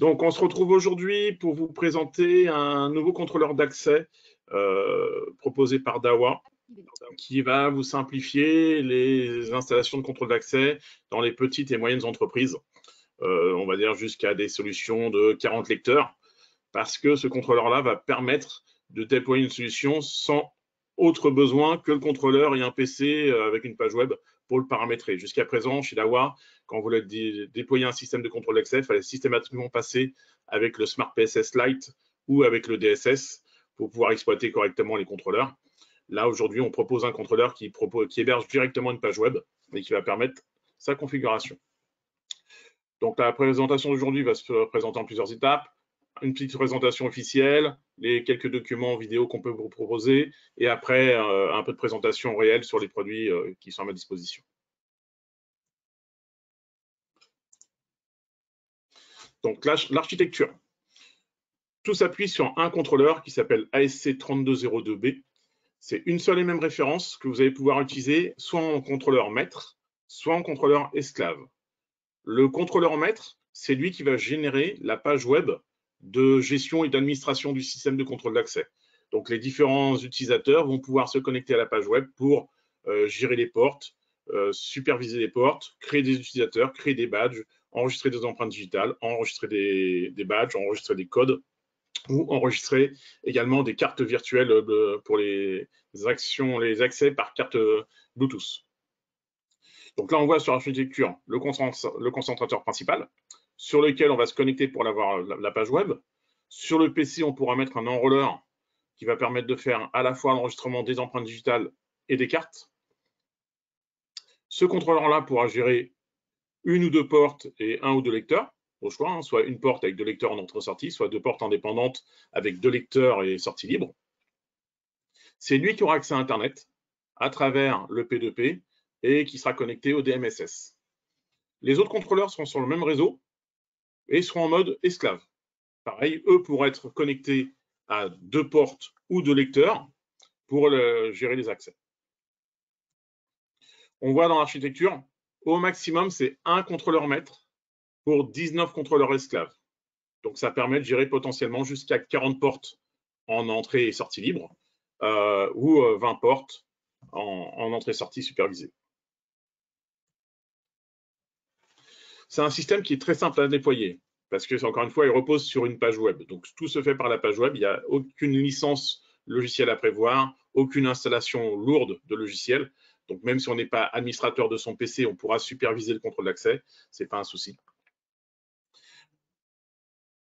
Donc, on se retrouve aujourd'hui pour vous présenter un nouveau contrôleur d'accès proposé par Dawa, qui va vous simplifier les installations de contrôle d'accès dans les petites et moyennes entreprises, on va dire jusqu'à des solutions de 40 lecteurs, parce que ce contrôleur-là va permettre de déployer une solution sans autre besoin que le contrôleur et un PC avec une page web pour le paramétrer. Jusqu'à présent, chez Dawa, quand vous voulez déployer un système de contrôle d'accès, il fallait systématiquement passer avec le Smart PSS Lite ou avec le DSS pour pouvoir exploiter correctement les contrôleurs. Là, aujourd'hui, on propose un contrôleur qui héberge directement une page web et qui va permettre sa configuration. Donc, la présentation d'aujourd'hui va se présenter en plusieurs étapes. Une petite présentation officielle, les quelques documents vidéo qu'on peut vous proposer, et après, un peu de présentation réelle sur les produits qui sont à ma disposition. Donc, l'architecture. Tout s'appuie sur un contrôleur qui s'appelle ASC3202B. C'est une seule et même référence que vous allez pouvoir utiliser soit en contrôleur maître, soit en contrôleur esclave. Le contrôleur maître, c'est lui qui va générer la page web de gestion et d'administration du système de contrôle d'accès. Donc, les différents utilisateurs vont pouvoir se connecter à la page web pour gérer les portes, superviser les portes, créer des utilisateurs, créer des badges, enregistrer des empreintes digitales, enregistrer des badges, enregistrer des codes ou enregistrer également des cartes virtuelles pour les accès par carte Bluetooth. Donc là, on voit sur l'architecture le concentrateur principal, sur lequel on va se connecter pour avoir la page web. Sur le PC, on pourra mettre un enroller qui va permettre de faire à la fois l'enregistrement des empreintes digitales et des cartes. Ce contrôleur-là pourra gérer une ou deux portes et un ou deux lecteurs, au choix, hein, soit une porte avec deux lecteurs en entrée-sortie, soit deux portes indépendantes avec deux lecteurs et sortie libre. C'est lui qui aura accès à Internet à travers le P2P et qui sera connecté au DMSS. Les autres contrôleurs seront sur le même réseau et seront en mode esclave. Pareil, eux pourront être connectés à deux portes ou deux lecteurs pour gérer les accès. On voit dans l'architecture, au maximum, c'est un contrôleur maître pour 19 contrôleurs esclaves. Donc, ça permet de gérer potentiellement jusqu'à 40 portes en entrée et sortie libre ou 20 portes en entrée-sortie supervisée. C'est un système qui est très simple à déployer parce que, encore une fois, il repose sur une page web. Donc, tout se fait par la page web. Il n'y a aucune licence logicielle à prévoir, aucune installation lourde de logiciel. Donc, même si on n'est pas administrateur de son PC, on pourra superviser le contrôle d'accès. Ce n'est pas un souci.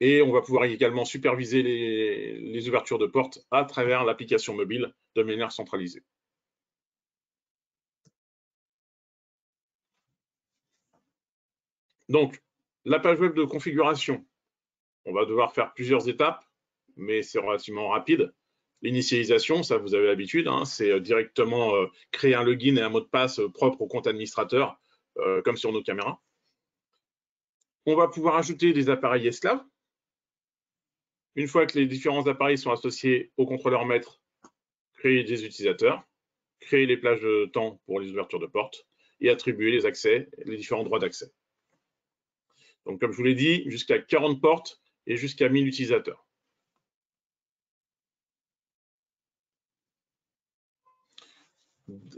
Et on va pouvoir également superviser les ouvertures de portes à travers l'application mobile de manière centralisée. Donc, la page web de configuration, on va devoir faire plusieurs étapes, mais c'est relativement rapide. L'initialisation, ça vous avez l'habitude, hein, c'est directement créer un login et un mot de passe propre au compte administrateur, comme sur nos caméras. On va pouvoir ajouter des appareils esclaves. Une fois que les différents appareils sont associés au contrôleur maître, créer des utilisateurs, créer les plages de temps pour les ouvertures de portes et attribuer les accès, les différents droits d'accès. Donc, comme je vous l'ai dit, jusqu'à 40 portes et jusqu'à 1000 utilisateurs.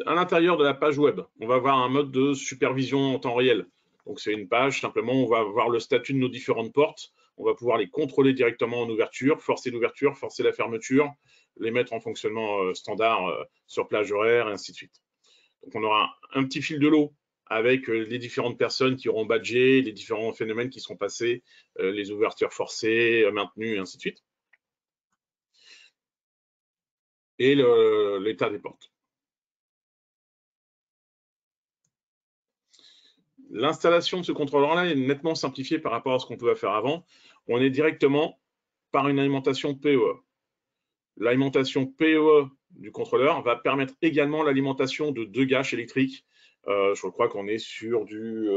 À l'intérieur de la page web, on va avoir un mode de supervision en temps réel. Donc, c'est une page, simplement, on va voir le statut de nos différentes portes. On va pouvoir les contrôler directement en ouverture, forcer l'ouverture, forcer la fermeture, les mettre en fonctionnement standard sur plage horaire, et ainsi de suite. Donc, on aura un petit fil de l'eau avec les différentes personnes qui auront badgé, les différents phénomènes qui seront passés, les ouvertures forcées, maintenues, et ainsi de suite. Et l'état des portes. L'installation de ce contrôleur-là est nettement simplifiée par rapport à ce qu'on pouvait faire avant. On est directement par une alimentation PoE. L'alimentation PoE du contrôleur va permettre également l'alimentation de 2 gâches électriques. Je crois qu'on est sur du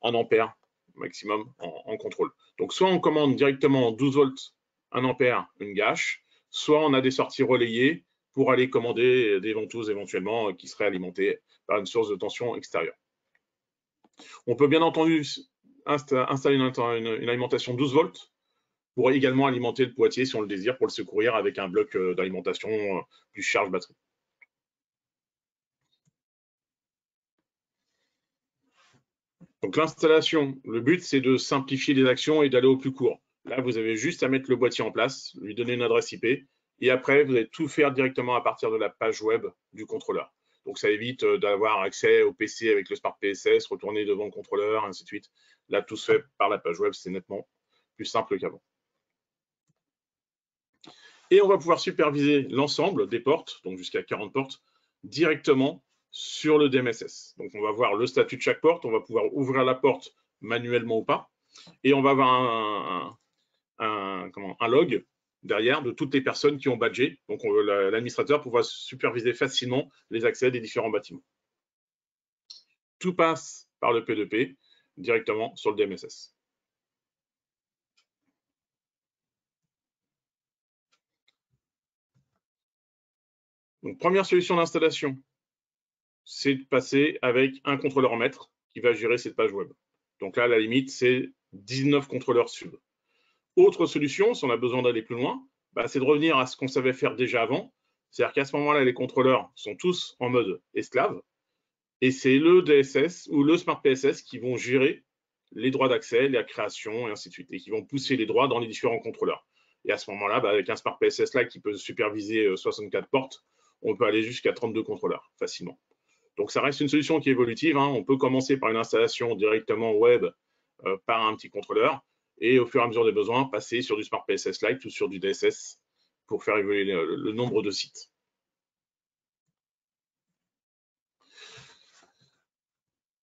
1 ampère maximum en contrôle. Donc, soit on commande directement 12 volts, 1 ampère, une gâche, soit on a des sorties relayées pour aller commander des ventouses éventuellement qui seraient alimentées par une source de tension extérieure. On peut bien entendu installer une alimentation 12 volts pour également alimenter le boîtier si on le désire pour le secourir avec un bloc d'alimentation plus charge batterie. Donc l'installation, le but c'est de simplifier les actions et d'aller au plus court. Là, vous avez juste à mettre le boîtier en place, lui donner une adresse IP, et après, vous allez tout faire directement à partir de la page web du contrôleur. Donc ça évite d'avoir accès au PC avec le Smart PSS, retourner devant le contrôleur, ainsi de suite. Là, tout se fait par la page web, c'est nettement plus simple qu'avant. Et on va pouvoir superviser l'ensemble des portes, donc jusqu'à 40 portes, directement sur le DMSS. Donc on va voir le statut de chaque porte, on va pouvoir ouvrir la porte manuellement ou pas, et on va avoir un log derrière de toutes les personnes qui ont badgé. Donc l'administrateur pourra superviser facilement les accès des différents bâtiments. Tout passe par le P2P directement sur le DMSS. Donc, première solution d'installation, c'est de passer avec un contrôleur maître qui va gérer cette page web. Donc là, la limite, c'est 19 contrôleurs sub. Autre solution, si on a besoin d'aller plus loin, c'est de revenir à ce qu'on savait faire déjà avant. C'est-à-dire qu'à ce moment-là, les contrôleurs sont tous en mode esclave. Et c'est le DSS ou le Smart PSS qui vont gérer les droits d'accès, la création, et ainsi de suite, et qui vont pousser les droits dans les différents contrôleurs. Et à ce moment-là, avec un Smart PSS là qui peut superviser 64 portes, on peut aller jusqu'à 32 contrôleurs facilement. Donc ça reste une solution qui est évolutive. On peut commencer par une installation directement web par un petit contrôleur, et au fur et à mesure des besoins, passer sur du Smart PSS Lite ou sur du DSS pour faire évoluer le nombre de sites.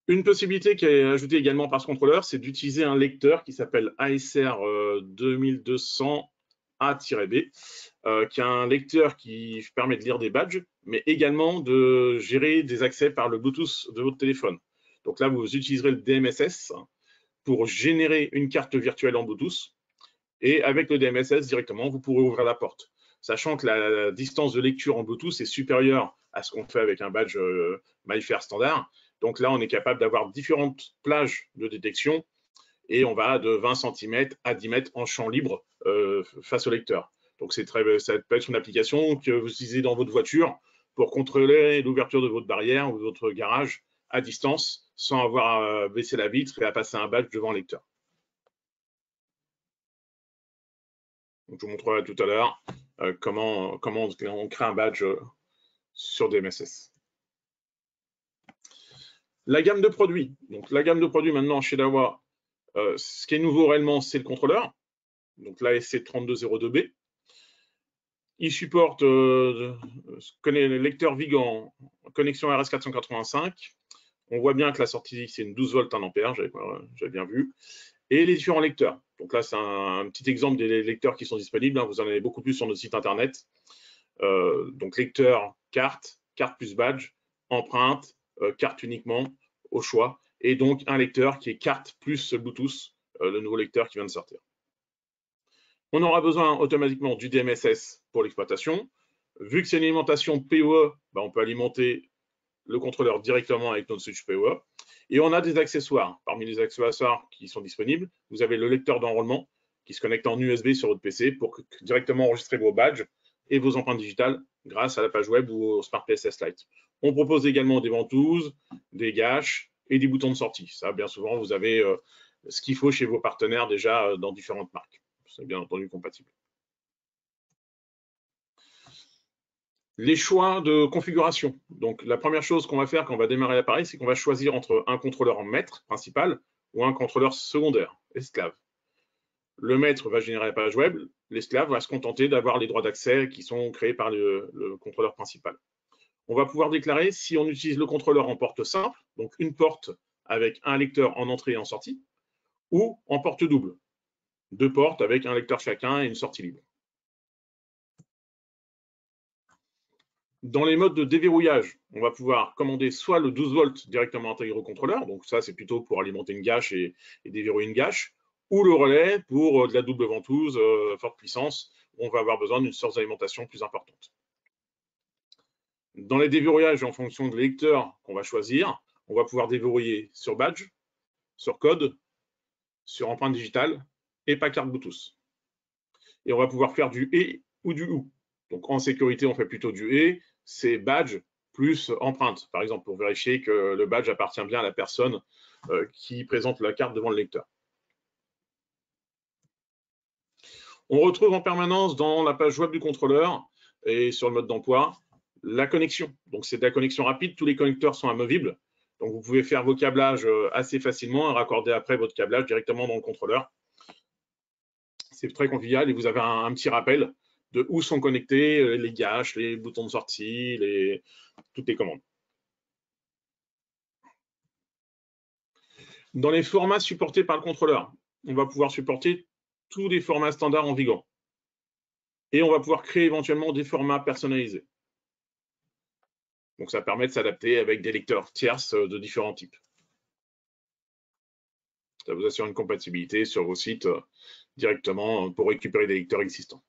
Une possibilité qui est ajoutée également par ce contrôleur, c'est d'utiliser un lecteur qui s'appelle ASR 2200A-B, qui est un lecteur qui permet de lire des badges, mais également de gérer des accès par le Bluetooth de votre téléphone. Donc là, vous utiliserez le DMSS pour générer une carte virtuelle en Bluetooth, et avec le DMSS directement, vous pourrez ouvrir la porte. Sachant que la distance de lecture en Bluetooth est supérieure à ce qu'on fait avec un badge MyFair standard. Donc là, on est capable d'avoir différentes plages de détection et on va de 20 cm à 10 mètres en champ libre face au lecteur. Donc ça peut être une application que vous utilisez dans votre voiture pour contrôler l'ouverture de votre barrière ou de votre garage à distance sans avoir à baisser la vitre et à passer un badge devant le lecteur. Donc, je vous montrerai tout à l'heure comment on crée un badge sur DMSS. La gamme de produits. Donc, la gamme de produits maintenant chez Dahua, ce qui est nouveau réellement, c'est le contrôleur. Donc, l'ASC3202B. Il supporte le lecteur VIG en connexion RS485. On voit bien que la sortie, c'est une 12 volts 1 ampère, j'avais bien vu. Et les différents lecteurs. Donc là, c'est un petit exemple des lecteurs qui sont disponibles. Vous en avez beaucoup plus sur notre site internet. Donc lecteur, carte plus badge, empreinte, carte uniquement au choix. Et donc un lecteur qui est carte plus Bluetooth, le nouveau lecteur qui vient de sortir. On aura besoin automatiquement du DMSS pour l'exploitation. Vu que c'est une alimentation PoE, on peut alimenter le contrôleur directement avec notre switch PoE. Et on a des accessoires. Parmi les accessoires qui sont disponibles, vous avez le lecteur d'enrôlement qui se connecte en USB sur votre PC pour directement enregistrer vos badges et vos empreintes digitales grâce à la page web ou au Smart PSS Lite. On propose également des ventouses, des gâches et des boutons de sortie. Ça, bien souvent, vous avez ce qu'il faut chez vos partenaires déjà dans différentes marques. C'est bien entendu compatible. Les choix de configuration. Donc, la première chose qu'on va faire quand on va démarrer l'appareil, c'est qu'on va choisir entre un contrôleur maître principal ou un contrôleur secondaire, esclave. Le maître va générer la page web, l'esclave va se contenter d'avoir les droits d'accès qui sont créés par le contrôleur principal. On va pouvoir déclarer si on utilise le contrôleur en porte simple, donc une porte avec un lecteur en entrée et en sortie, ou en porte double, 2 portes avec un lecteur chacun et une sortie libre. Dans les modes de déverrouillage, on va pouvoir commander soit le 12 volts directement intégré au contrôleur, donc ça c'est plutôt pour alimenter une gâche et déverrouiller une gâche, ou le relais pour de la double ventouse forte puissance, où on va avoir besoin d'une source d'alimentation plus importante. Dans les déverrouillages, en fonction de l'électeur qu'on va choisir, on va pouvoir déverrouiller sur badge, sur code, sur empreinte digitale et pas carte Bluetooth. Et on va pouvoir faire du et ou du ou. Donc en sécurité, on fait plutôt du et, c'est badge plus empreinte, par exemple, pour vérifier que le badge appartient bien à la personne qui présente la carte devant le lecteur. On retrouve en permanence dans la page web du contrôleur et sur le mode d'emploi la connexion. Donc c'est de la connexion rapide, tous les connecteurs sont amovibles. Donc vous pouvez faire vos câblages assez facilement et raccorder après votre câblage directement dans le contrôleur. C'est très convivial et vous avez un petit rappel de où sont connectés les gâches, les boutons de sortie, toutes les commandes. Dans les formats supportés par le contrôleur, on va pouvoir supporter tous les formats standards en Vigan. Et on va pouvoir créer éventuellement des formats personnalisés. Donc ça permet de s'adapter avec des lecteurs tierces de différents types. Ça vous assure une compatibilité sur vos sites directement pour récupérer des lecteurs existants.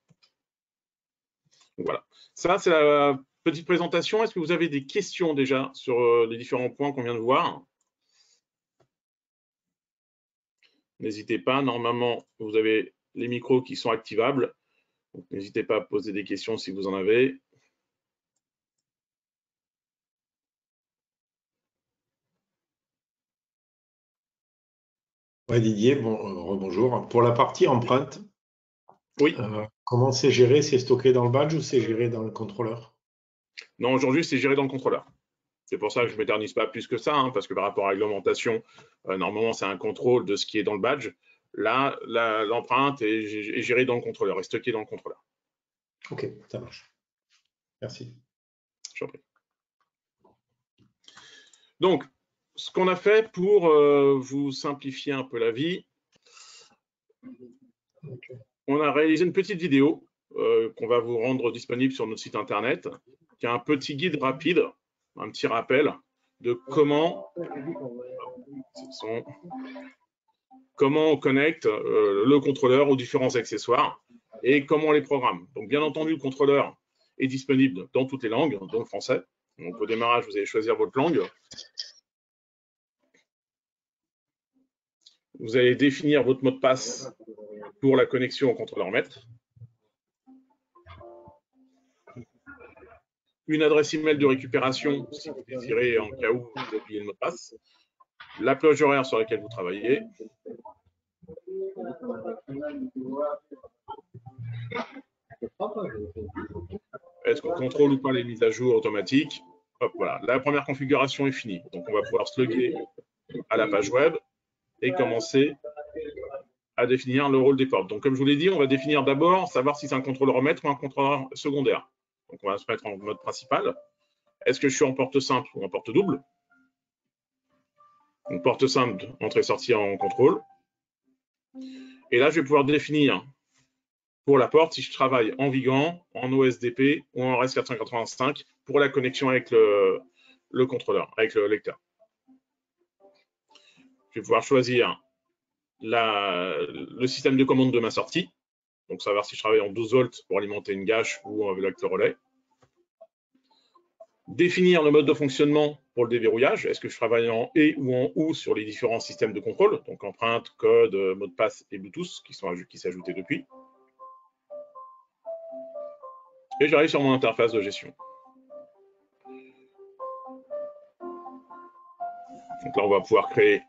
Donc voilà. Ça, c'est la petite présentation. Est-ce que vous avez des questions déjà sur les différents points qu'on vient de voir? N'hésitez pas. Normalement, vous avez les micros qui sont activables. N'hésitez pas à poser des questions si vous en avez. Oui, Didier, rebonjour. Pour la partie empreinte, Oui. Comment c'est géré? C'est stocké dans le badge ou c'est géré dans le contrôleur? Non, aujourd'hui, c'est géré dans le contrôleur. C'est pour ça que je ne m'éternise pas plus que ça, hein, parce que par rapport à la réglementation, normalement, c'est un contrôle de ce qui est dans le badge. Là, l'empreinte est gérée dans le contrôleur, est stockée dans le contrôleur. Ok, ça marche. Merci. Je vous en prie. Donc, ce qu'on a fait pour vous simplifier un peu la vie, on a réalisé une petite vidéo qu'on va vous rendre disponible sur notre site internet, qui a un petit guide rapide, un petit rappel de comment on connecte le contrôleur aux différents accessoires et comment on les programme. Donc, bien entendu, le contrôleur est disponible dans toutes les langues, dont le français. Donc, au démarrage, vous allez choisir votre langue. Vous allez définir votre mot de passe pour la connexion au contrôleur maître. Une adresse email de récupération, si vous désirez, en cas où vous avez oublié le mot de passe. La plage horaire sur laquelle vous travaillez. Est-ce qu'on contrôle ou pas les mises à jour automatiques? Hop, voilà. La première configuration est finie. Donc, on va pouvoir se loguer à la page web et commencer à définir le rôle des portes. Donc, comme je vous l'ai dit, on va définir d'abord, savoir si c'est un contrôleur maître ou un contrôleur secondaire. Donc, on va se mettre en mode principal. Est-ce que je suis en porte simple ou en porte double? Une porte simple, entrée-sortie en contrôle. Et là, je vais pouvoir définir pour la porte si je travaille en Vigan, en OSDP ou en RS485 pour la connexion avec le contrôleur, avec le lecteur. Je vais pouvoir choisir le système de commande de ma sortie. Donc, savoir si je travaille en 12 volts pour alimenter une gâche ou avec le relais. Définir le mode de fonctionnement pour le déverrouillage. Est-ce que je travaille en et ou en ou sur les différents systèmes de contrôle, donc empreinte, code, mot de passe et Bluetooth qui s'est ajouté depuis. Et j'arrive sur mon interface de gestion. Donc là, on va pouvoir créer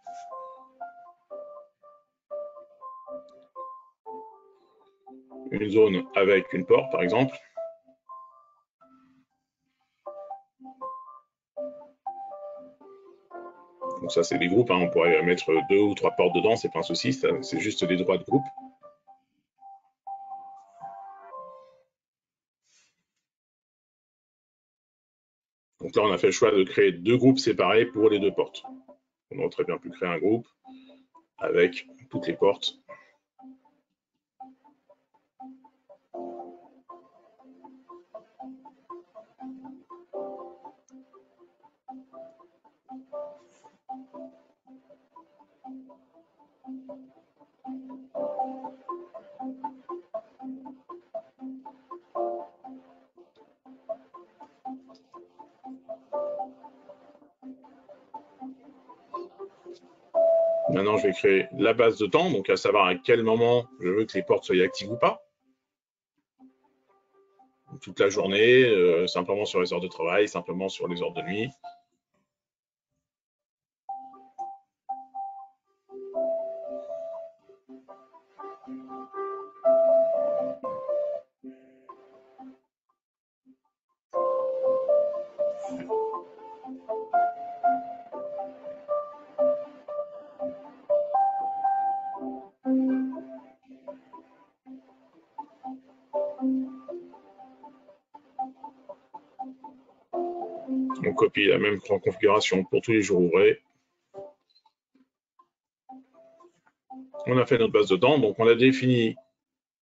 une zone avec une porte, par exemple. Donc ça, c'est des groupes. Hein. On pourrait mettre 2 ou 3 portes dedans, c'est pas un souci. C'est juste des droits de groupe. Donc là, on a fait le choix de créer 2 groupes séparés pour les 2 portes. On aurait très bien pu créer un groupe avec toutes les portes. Maintenant, je vais créer la base de temps, donc à savoir à quel moment je veux que les portes soient actives ou pas. Toute la journée, simplement sur les heures de travail, simplement sur les heures de nuit. On copie la même configuration pour tous les jours ouvrés. On a fait notre base de temps, donc on a défini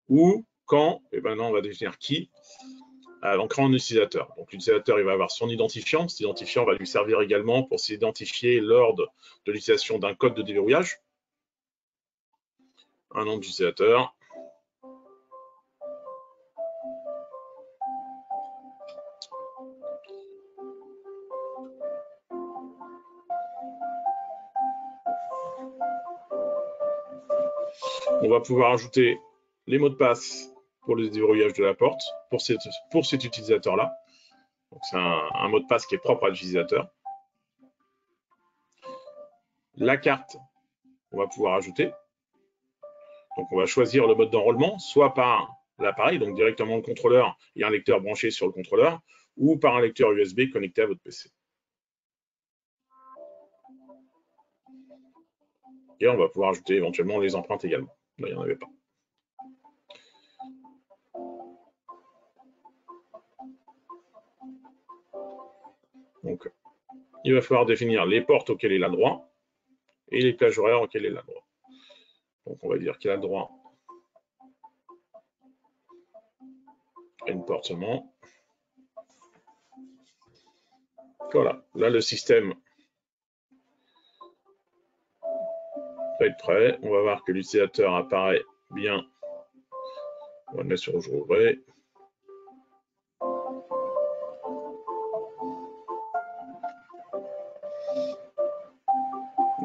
où, quand, et maintenant on va définir qui en créant un utilisateur. Donc l'utilisateur, il va avoir son identifiant. Cet identifiant va lui servir également pour s'identifier lors de l'utilisation d'un code de déverrouillage. Un nom d'utilisateur. On va pouvoir ajouter les mots de passe pour le déverrouillage de la porte pour cet utilisateur-là. C'est un mot de passe qui est propre à l'utilisateur. La carte, on va pouvoir ajouter. Donc on va choisir le mode d'enrôlement, soit par l'appareil, donc directement le contrôleur et un lecteur branché sur le contrôleur, ou par un lecteur USB connecté à votre PC. Et on va pouvoir ajouter éventuellement les empreintes également. Là, il n'y en avait pas. Donc, il va falloir définir les portes auxquelles il a le droit et les plages horaires auxquelles il a le droit. Donc, on va dire qu'il a le droit à une porte seulement. Voilà, là, le système va être prêt. On va voir que l'utilisateur apparaît bien. On va le mettre sur jour ouvré.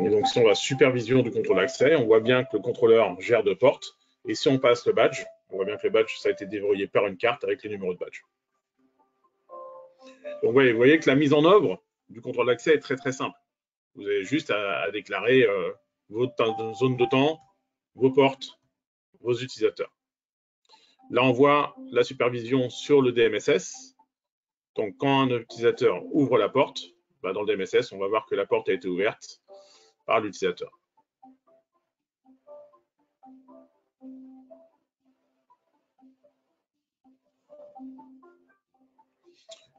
Et donc, si on va supervision du contrôle d'accès, on voit bien que le contrôleur gère deux portes. Et si on passe le badge, on voit bien que le badge, ça a été déverrouillé par une carte avec les numéros de badge. Donc, vous voyez que la mise en œuvre du contrôle d'accès est très, très simple. Vous avez juste à déclarer votre zone de temps, vos portes, vos utilisateurs. Là, on voit la supervision sur le DMSS. Donc, quand un utilisateur ouvre la porte, dans le DMSS, on va voir que la porte a été ouverte par l'utilisateur.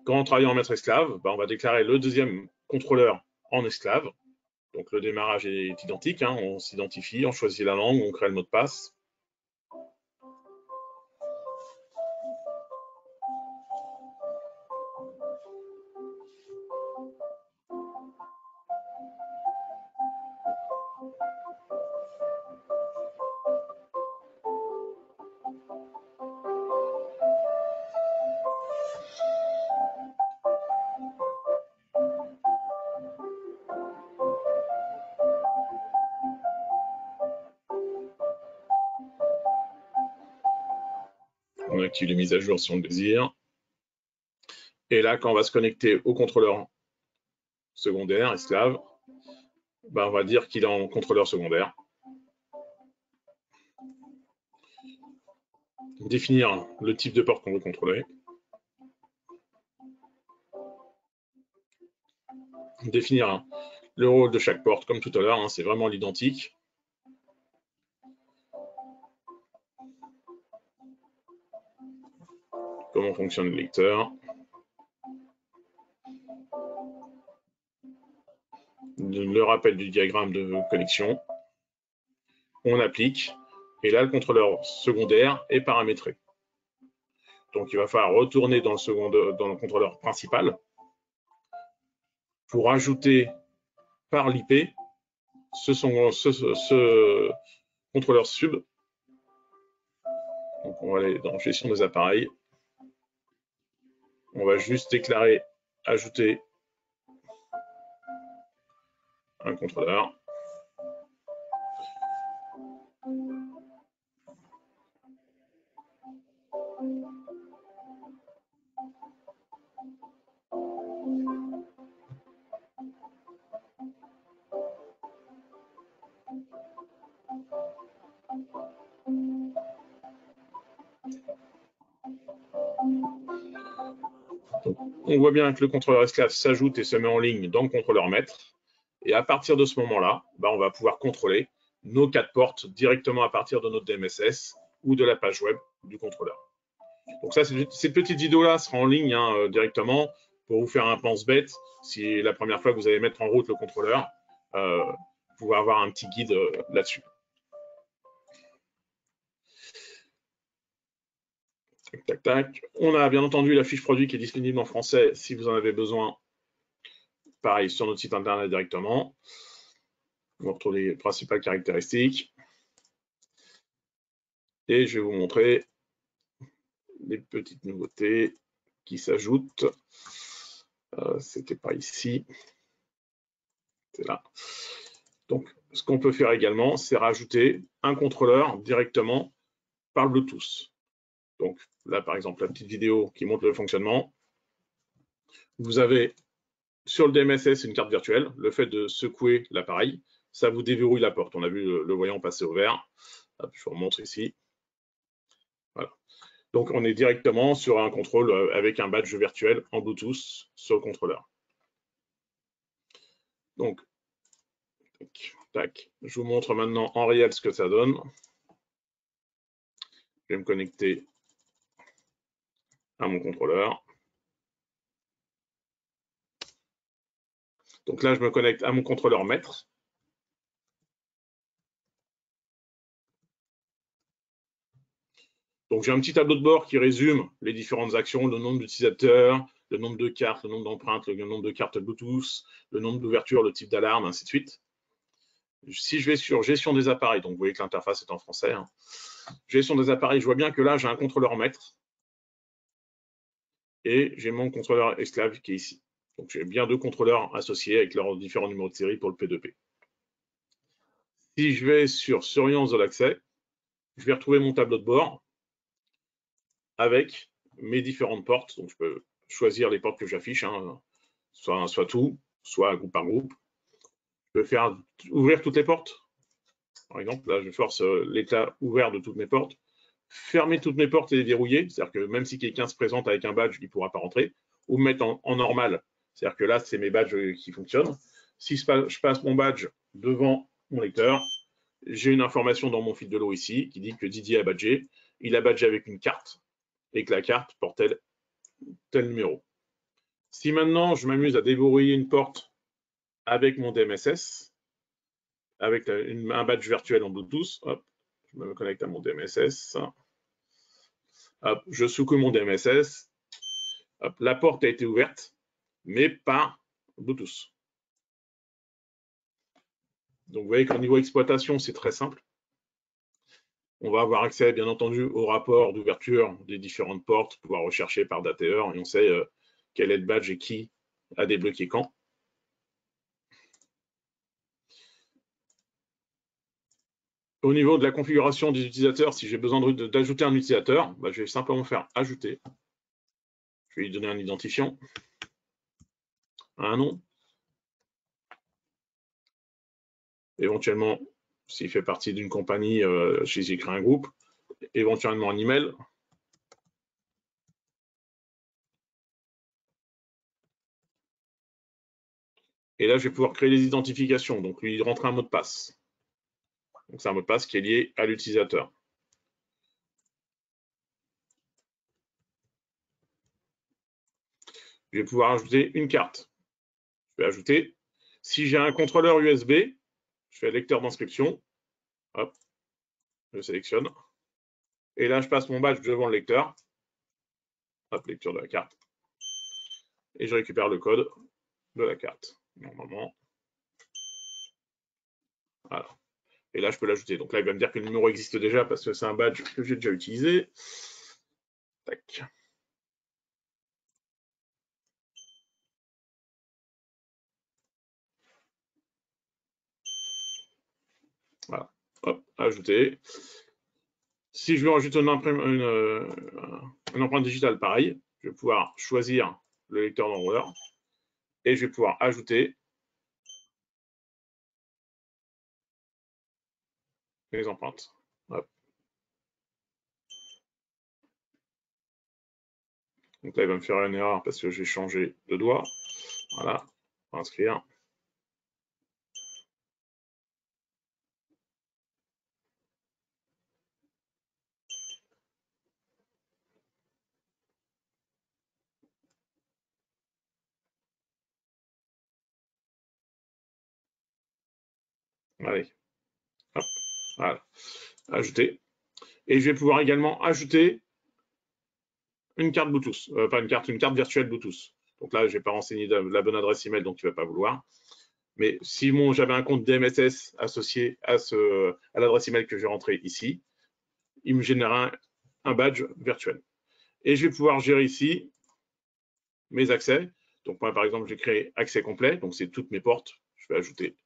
Quand on travaille en maître esclave, on va déclarer le deuxième contrôleur en esclave. Donc, le démarrage est identique. On s'identifie, on choisit la langue, on crée le mot de passe. On active les mises à jour si on le désire. Et là, quand on va se connecter au contrôleur secondaire, esclave, on va dire qu'il est en contrôleur secondaire. Définir le type de porte qu'on veut contrôler. Définir le rôle de chaque porte, comme tout à l'heure, c'est vraiment l'identique. Comment fonctionne le lecteur. Le rappel du diagramme de connexion. On applique. Et là, le contrôleur secondaire est paramétré. Donc, il va falloir retourner dans le contrôleur principal pour ajouter par l'IP ce contrôleur sub. Donc, on va aller dans gestion des appareils. On va juste déclarer ajouter un contrôleur. on voit bien que le contrôleur esclave s'ajoute et se met en ligne dans le contrôleur maître. Et à partir de ce moment-là, on va pouvoir contrôler nos 4 portes directement à partir de notre DMSS ou de la page web du contrôleur. Donc ça, cette petite vidéo-là sera en ligne directement pour vous faire un pense-bête. Si la première fois que vous allez mettre en route le contrôleur, vous pouvez avoir un petit guide là-dessus. Tac, tac, tac. On a bien entendu la fiche produit qui est disponible en français si vous en avez besoin. Pareil, sur notre site internet directement. On retrouve les principales caractéristiques. Et je vais vous montrer les petites nouveautés qui s'ajoutent. C'était pas ici. C'est là. Donc, ce qu'on peut faire également, c'est rajouter un contrôleur directement par le Bluetooth. Donc là, par exemple, la petite vidéo qui montre le fonctionnement. Vous avez sur le DMSS une carte virtuelle. Le fait de secouer l'appareil, ça vous déverrouille la porte. On a vu le voyant passer au vert. Hop, je vous remontre ici. Voilà. Donc, on est directement sur un contrôle avec un badge virtuel en Bluetooth sur le contrôleur. Donc, tac, tac. Je vous montre maintenant en réel ce que ça donne. Je vais me connecter à mon contrôleur. Donc là, je me connecte à mon contrôleur maître. Donc j'ai un petit tableau de bord qui résume les différentes actions, le nombre d'utilisateurs, le nombre de cartes, le nombre d'empreintes, le nombre de cartes Bluetooth, le nombre d'ouvertures, le type d'alarme, ainsi de suite. Si je vais sur gestion des appareils, donc vous voyez que l'interface est en français, gestion des appareils, je vois bien que là j'ai un contrôleur maître et j'ai mon contrôleur esclave qui est ici. Donc j'ai bien 2 contrôleurs associés avec leurs différents numéros de série pour le P2P. Si je vais sur surveillance de l'accès, je vais retrouver mon tableau de bord avec mes différentes portes. Donc je peux choisir les portes que j'affiche, soit tout, soit groupe par groupe. Je peux faire ouvrir toutes les portes. Par exemple, là, je force l'état ouvert de toutes mes portes. Fermer toutes mes portes et les verrouiller. C'est-à-dire que même si quelqu'un se présente avec un badge, il ne pourra pas rentrer. Ou me mettre en normal. C'est-à-dire que là, c'est mes badges qui fonctionnent. Si je passe mon badge devant mon lecteur, j'ai une information dans mon fil de l'eau ici qui dit que Didier a badgé. Il a badgé avec une carte et que la carte porte tel numéro. Si maintenant je m'amuse à déverrouiller une porte avec mon DMSS, avec un badge virtuel en Bluetooth, hop, je me connecte à mon DMSS, hop, je secoue mon DMSS, hop, la porte a été ouverte, mais par Bluetooth. Donc vous voyez qu'au niveau exploitation, c'est très simple. On va avoir accès, bien entendu, au rapport d'ouverture des différentes portes, pouvoir rechercher par date et heure, et on sait quel est le badge et qui a débloqué quand. Au niveau de la configuration des utilisateurs, si j'ai besoin d'ajouter un utilisateur, je vais simplement faire ajouter. Je vais lui donner un identifiant, un nom. Éventuellement, s'il fait partie d'une compagnie, j'ai créé un groupe. Éventuellement un email. Et là, je vais pouvoir créer les identifications. Donc, lui rentrer un mot de passe. Donc, c'est un mot de passe qui est lié à l'utilisateur. Je vais pouvoir ajouter une carte. Je vais ajouter. Si j'ai un contrôleur USB, je fais lecteur d'inscription. Hop, je sélectionne. Et là, je passe mon badge devant le lecteur. Hop, lecture de la carte. Et je récupère le code de la carte, normalement. Voilà. Et là, je peux l'ajouter. Donc là, il va me dire que le numéro existe déjà parce que c'est un badge que j'ai déjà utilisé. Tac. Voilà. Hop, ajouter. Si je veux rajouter une empreinte digitale, pareil, je vais pouvoir choisir le lecteur d'enrôleur et je vais pouvoir ajouter les empreintes. Hop. Donc là, il va me faire une erreur parce que j'ai changé de doigt. Voilà, inscrire. Allez, hop, voilà, ajouter. Et je vais pouvoir également ajouter une carte Bluetooth, pas une carte virtuelle Bluetooth. Donc là, je n'ai pas renseigné la bonne adresse email, donc tu ne vas pas vouloir. Mais si j'avais un compte DMSS associé à l'adresse email que j'ai rentrée ici, il me générera un badge virtuel. Et je vais pouvoir gérer ici mes accès. Donc moi, par exemple, j'ai créé accès complet, donc c'est toutes mes portes. Je vais ajouter.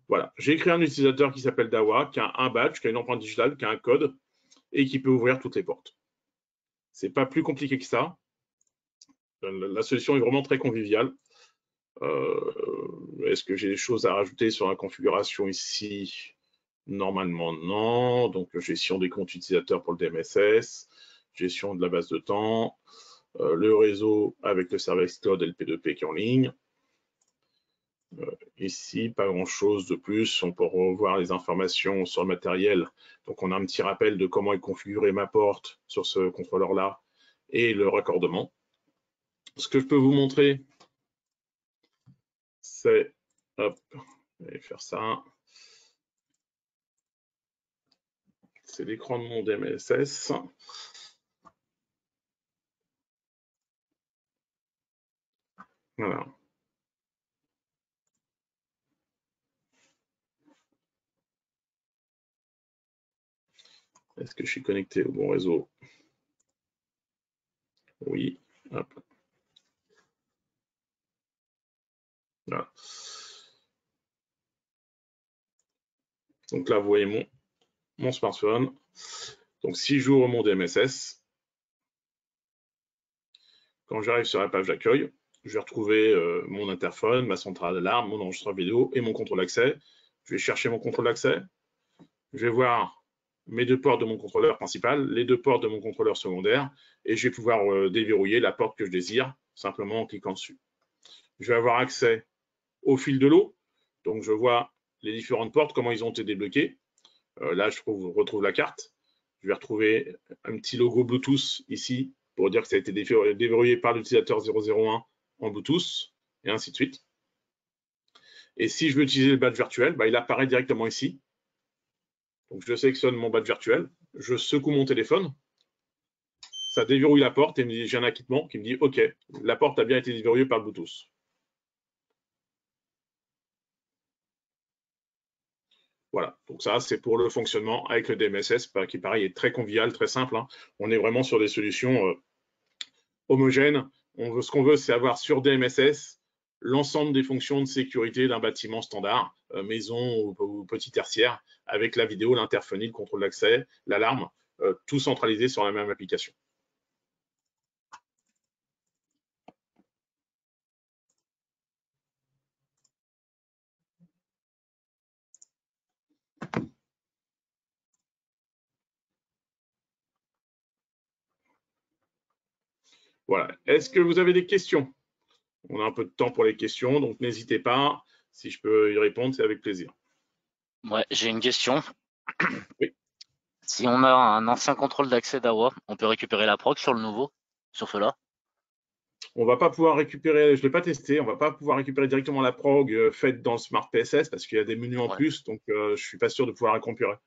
Voilà, j'ai créé un utilisateur qui s'appelle Dawa, qui a un badge, qui a une empreinte digitale, qui a un code et qui peut ouvrir toutes les portes. C'est pas plus compliqué que ça. La solution est vraiment très conviviale. Est-ce que j'ai des choses à rajouter sur la configuration ici? Normalement, non. Donc, gestion des comptes utilisateurs pour le DMSS, gestion de la base de temps, le réseau avec le service cloud et le P2P qui est en ligne. Ici, pas grand-chose de plus. On peut revoir les informations sur le matériel. Donc, on a un petit rappel de comment est configurée ma porte sur ce contrôleur-là et le raccordement. Ce que je peux vous montrer, c'est, hop, je vais faire ça. C'est l'écran de mon DMSS. Voilà. Est-ce que je suis connecté au bon réseau? Oui. Hop. Voilà. Donc là, vous voyez mon smartphone. Donc si j'ouvre mon DMSS, quand j'arrive sur la page d'accueil, je vais retrouver mon interphone, ma centrale d'alarme, mon enregistreur vidéo et mon contrôle d'accès. Je vais chercher mon contrôle d'accès. Je vais voir mes deux portes de mon contrôleur principal, les deux portes de mon contrôleur secondaire, et je vais pouvoir déverrouiller la porte que je désire simplement en cliquant dessus. Je vais avoir accès au fil de l'eau, donc je vois les différentes portes, comment ils ont été débloquées. Là, je retrouve la carte. Je vais retrouver un petit logo Bluetooth ici pour dire que ça a été déverrouillé par l'utilisateur 001 en Bluetooth, et ainsi de suite. Et si je veux utiliser le badge virtuel, il apparaît directement ici. Donc je sélectionne mon badge virtuel, je secoue mon téléphone, ça déverrouille la porte et j'ai un acquittement qui me dit OK, la porte a bien été déverrouillée par le Bluetooth. Voilà, donc ça c'est pour le fonctionnement avec le DMSS qui pareil est très convivial, très simple. Hein. On est vraiment sur des solutions homogènes. Ce qu'on veut, c'est avoir sur DMSS l'ensemble des fonctions de sécurité d'un bâtiment standard, maison ou petit tertiaire, avec la vidéo, l'interphonie, le contrôle d'accès, l'alarme, tout centralisé sur la même application. Voilà. Est-ce que vous avez des questions? On a un peu de temps pour les questions, donc n'hésitez pas. Si je peux y répondre, c'est avec plaisir. Ouais, j'ai une question. Oui. Si on a un ancien contrôle d'accès d'AWA, on peut récupérer la proc sur le nouveau, sur cela? On va pas pouvoir récupérer, je ne l'ai pas testé, on va pas pouvoir récupérer directement la prog faite dans le Smart PSS parce qu'il y a des menus en plus, donc je suis pas sûr de pouvoir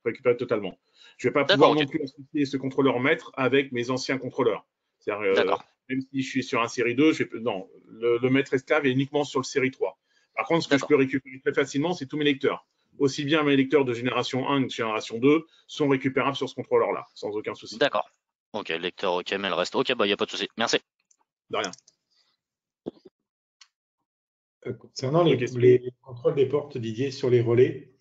récupérer totalement. Je vais pas pouvoir non plus associer ce contrôleur maître avec mes anciens contrôleurs. C'est-à-dire, même si je suis sur un série 2, non, le maître esclave est uniquement sur le série 3. Par contre, ce que je peux récupérer très facilement, c'est tous mes lecteurs. Aussi bien mes lecteurs de génération 1 que de génération 2 sont récupérables sur ce contrôleur-là, sans aucun souci. D'accord. Ok, lecteur, ok, mais le reste, ok, il n'y a pas de souci. Merci. De rien. Concernant les contrôles des portes, Didier, sur les relais,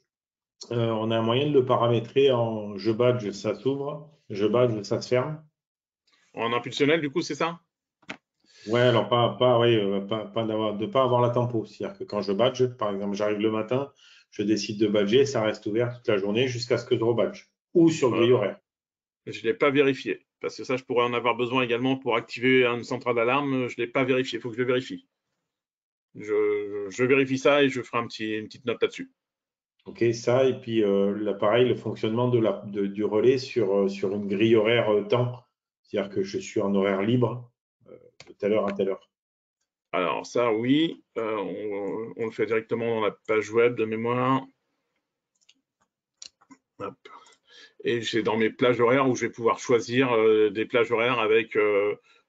on a un moyen de le paramétrer en je badge, ça s'ouvre, je badge, ça se ferme. En impulsionnel, du coup, c'est ça? Ouais, alors de pas avoir la tempo. C'est-à-dire que quand je badge, par exemple, j'arrive le matin, je décide de badger, ça reste ouvert toute la journée jusqu'à ce que je rebadge. Ou sur grille horaire. Je ne l'ai pas vérifié, parce que ça, je pourrais en avoir besoin également pour activer une centrale d'alarme. Je ne l'ai pas vérifié, il faut que je le vérifie. Je vérifie ça et je ferai une petite note là-dessus. Ok, ça, et puis l'appareil, le fonctionnement du relais sur une grille horaire temps. C'est-à-dire que je suis en horaire libre de telle heure à telle heure. Alors ça, oui, on le fait directement dans la page web de mémoire. Hop. Et c'est dans mes plages horaires où je vais pouvoir choisir des plages horaires avec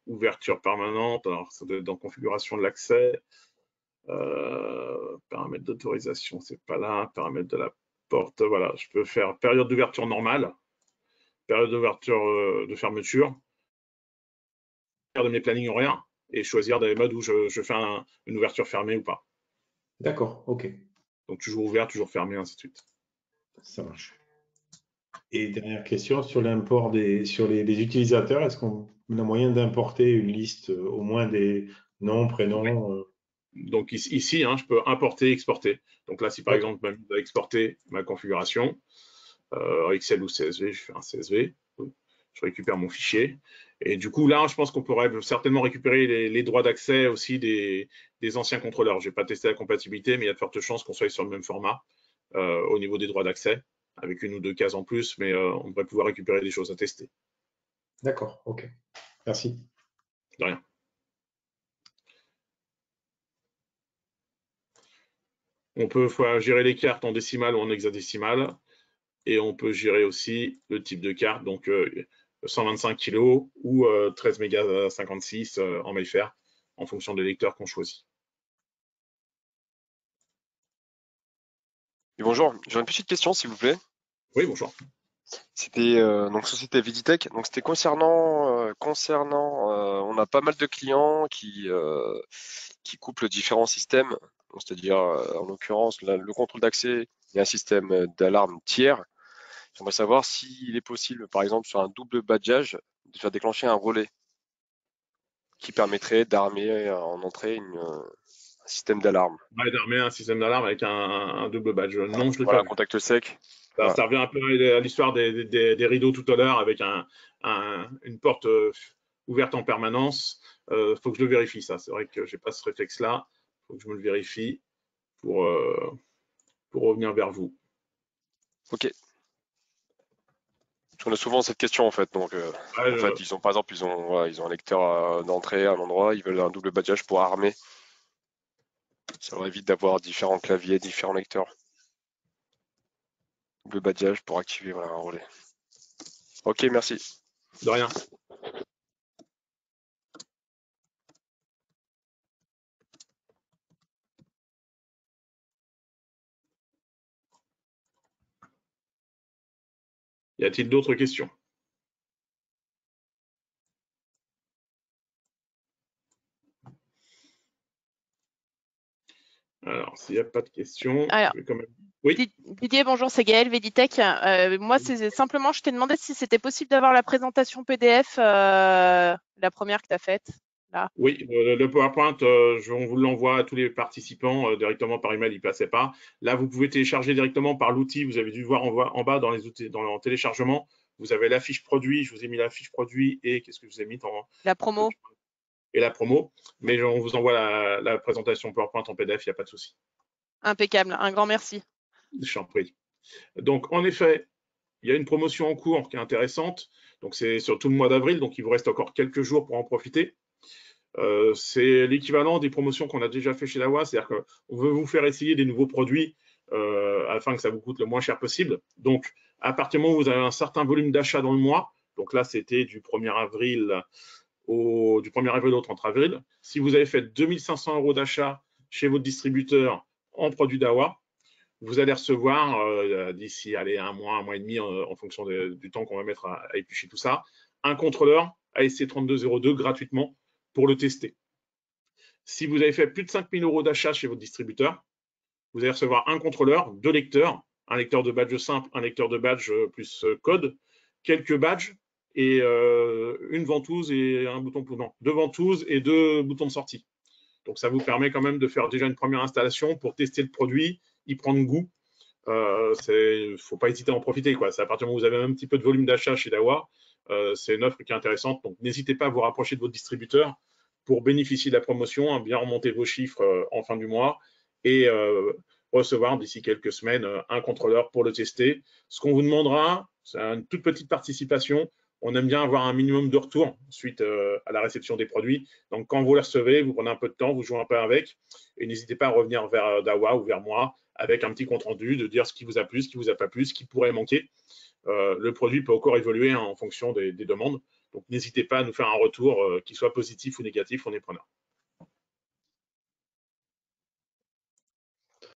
ouverture permanente. Alors ça doit être dans configuration de l'accès. Paramètres d'autorisation, c'est pas là. Paramètres de la porte, voilà. Je peux faire période d'ouverture normale, période d'ouverture de fermeture, de mes plannings horaires et choisir des modes où je fais une ouverture fermée ou pas. D'accord, ok. Donc toujours ouvert, toujours fermé, ainsi de suite. Ça marche. Et dernière question sur l'import sur les utilisateurs, est-ce qu'on a moyen d'importer une liste au moins des noms, prénoms Donc ici, je peux importer, exporter. Donc là, si par exemple, je dois exporter ma configuration, Excel ou CSV, je fais un CSV, je récupère mon fichier. Et du coup, là, je pense qu'on pourrait certainement récupérer les droits d'accès aussi des anciens contrôleurs. Je n'ai pas testé la compatibilité, mais il y a de fortes chances qu'on soit sur le même format au niveau des droits d'accès, avec une ou deux cases en plus, mais on devrait pouvoir récupérer des choses à tester. D'accord, ok. Merci. De rien. On peut gérer les cartes en décimale ou en hexadécimale. Et on peut gérer aussi le type de carte, donc 125 kg ou 13 mégas 56 en MyFair, en fonction des lecteurs qu'on choisit. Et bonjour, j'aurais une petite question s'il vous plaît. Oui, bonjour. C'était donc société Viditech. Donc c'était concernant on a pas mal de clients qui couplent différents systèmes. C'est-à-dire en l'occurrence le contrôle d'accès et un système d'alarme tiers. J'aimerais savoir s'il est possible, par exemple sur un double badgeage, de faire déclencher un relais qui permettrait d'armer en entrée un système d'alarme. Ouais, d'armer un système d'alarme avec un double badge. Non, je ne l'ai Voilà, pas un vu. contact sec. Ça, Voilà. ça revient un peu à l'histoire des rideaux tout à l'heure avec une porte ouverte en permanence. Faut que je le vérifie, ça. C'est vrai que je n'ai pas ce réflexe-là. Faut que je me le vérifie pour revenir vers vous. Ok. On a souvent cette question en fait. Donc, Ouais, en fait, ils ont par exemple, ils ont un lecteur d'entrée à un endroit, ils veulent un double badgeage pour armer. Ça leur évite d'avoir différents claviers, différents lecteurs. Double badgeage pour activer un relais. Ok, merci. De rien. Y a-t-il d'autres questions? Alors, s'il n'y a pas de questions, alors, je vais quand même... Oui. Didier, bonjour, c'est Gaëlle, Viditech. Moi, c'est simplement, je t'ai demandé si c'était possible d'avoir la présentation PDF, la première que tu as faite. Là. Oui, le PowerPoint, on vous l'envoie à tous les participants directement par email, il ne passait pas. Là, vous pouvez télécharger directement par l'outil. Vous avez dû voir en bas dans les outils, dans le téléchargement. Vous avez la fiche produit. Je vous ai mis la fiche produit et qu'est-ce que je vous ai mis la promo. Et la promo. Mais on vous envoie la présentation PowerPoint en PDF, il n'y a pas de souci. Impeccable. Un grand merci. Je t'en prie. Donc, en effet, il y a une promotion en cours qui est intéressante. Donc, c'est sur tout le mois d'avril. Donc, il vous reste encore quelques jours pour en profiter. C'est l'équivalent des promotions qu'on a déjà fait chez Lawa, c'est-à-dire qu'on veut vous faire essayer des nouveaux produits afin que ça vous coûte le moins cher possible. Donc, à partir du moment où vous avez un certain volume d'achat dans le mois, donc là, c'était du 1er avril au 30 avril, si vous avez fait 2500 € d'achat chez votre distributeur en produits Dawa, vous allez recevoir d'ici un mois et demi, en fonction du temps qu'on va mettre à éplucher tout ça, un contrôleur ASC3202 gratuitement pour le tester. Si vous avez fait plus de 5 000 € d'achat chez votre distributeur, vous allez recevoir un contrôleur, 2 lecteurs, un lecteur de badge simple, un lecteur de badge plus code, quelques badges et une ventouse et un bouton non, 2 ventouses et 2 boutons de sortie. Donc ça vous permet quand même de faire déjà une première installation pour tester le produit, y prendre goût il ne faut pas hésiter à en profiter, quoi. C'est à partir du moment où vous avez un petit peu de volume d'achat chez Dawa, c'est une offre qui est intéressante. Donc, n'hésitez pas à vous rapprocher de votre distributeur pour bénéficier de la promotion, à bien remonter vos chiffres en fin du mois et recevoir d'ici quelques semaines un contrôleur pour le tester. Ce qu'on vous demandera, c'est une toute petite participation. On aime bien avoir un minimum de retour suite à la réception des produits. Donc, quand vous les recevez, vous prenez un peu de temps, vous jouez un peu avec et n'hésitez pas à revenir vers Dawa ou vers moi avec un petit compte-rendu, de dire ce qui vous a plu, ce qui vous a pas plu, ce qui pourrait manquer. Le produit peut encore évoluer en fonction des demandes. Donc, n'hésitez pas à nous faire un retour, qu'il soit positif ou négatif, on est preneur.